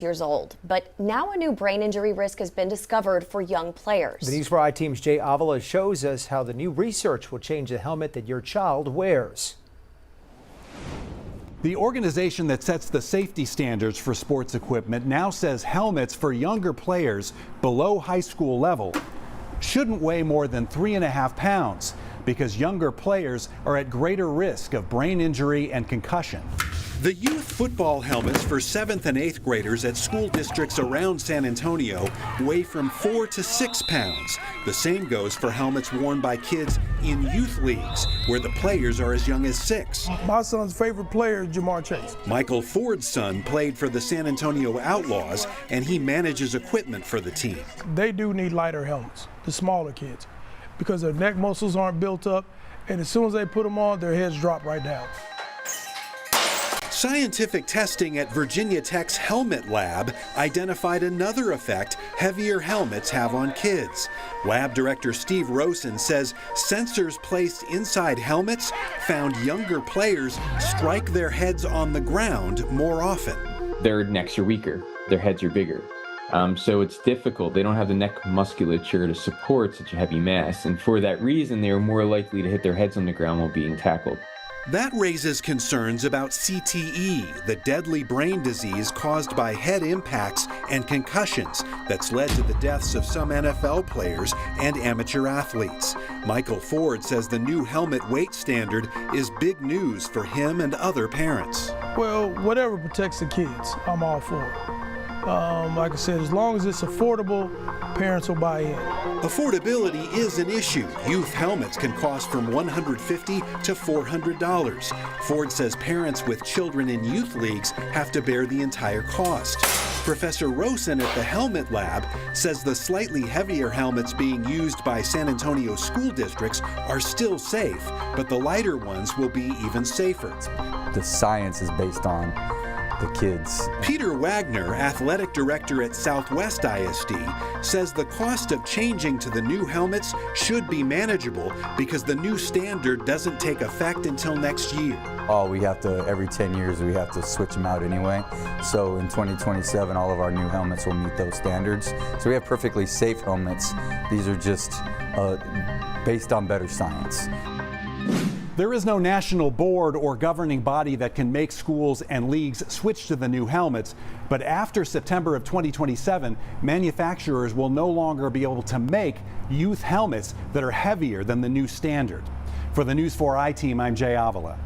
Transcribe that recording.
years old. But now a new brain injury risk has been discovered for young players. The News 4i team's Jaie Avila shows us how the new research will change the helmet that your child wears. The organization that sets the safety standards for sports equipment now says helmets for younger players below high school level shouldn't weigh more than 3.5 pounds because younger players are at greater risk of brain injury and concussion. The youth football helmets for 7th and 8th graders at school districts around San Antonio weigh from 4 to 6 pounds. The same goes for helmets worn by kids in youth leagues, where the players are as young as 6. My son's favorite player is Jamar Chase. Michael Ford's son played for the San Antonio Outlaws, and he manages equipment for the team. They do need lighter helmets, the smaller kids, because their neck muscles aren't built up, and as soon as they put them on, their heads drop right down. Scientific testing at Virginia Tech's Helmet Lab identified another effect heavier helmets have on kids. Lab Director Steve Rowson says sensors placed inside helmets found younger players strike their heads on the ground more often. Their necks are weaker, their heads are bigger. So it's difficult. They don't have the neck musculature to support such a heavy mass, and for that reason they are more likely to hit their heads on the ground while being tackled. That raises concerns about CTE, the deadly brain disease caused by head impacts and concussions that's led to the deaths of some NFL players and amateur athletes. Michael Ford says the new helmet weight standard is big news for him and other parents. Well, whatever protects the kids, I'm all for it. Like I said, as long as it's affordable, parents will buy in. Affordability is an issue. Youth helmets can cost from $150 to $400. Ford says parents with children in youth leagues have to bear the entire cost. Professor Rowson at the Helmet Lab says the slightly heavier helmets being used by San Antonio school districts are still safe, but the lighter ones will be even safer. The science is based on the kids. Peter Wagner, athletic director at Southwest ISD, says the cost of changing to the new helmets should be manageable because the new standard doesn't take effect until next year. We have to, every 10 years, we have to switch them out anyway. So in 2027, all of our new helmets will meet those standards. So we have perfectly safe helmets. These are just based on better science. There is no national board or governing body that can make schools and leagues switch to the new helmets. But after September of 2027, manufacturers will no longer be able to make youth helmets that are heavier than the new standard. For the News 4i team, I'm Jaie Avila.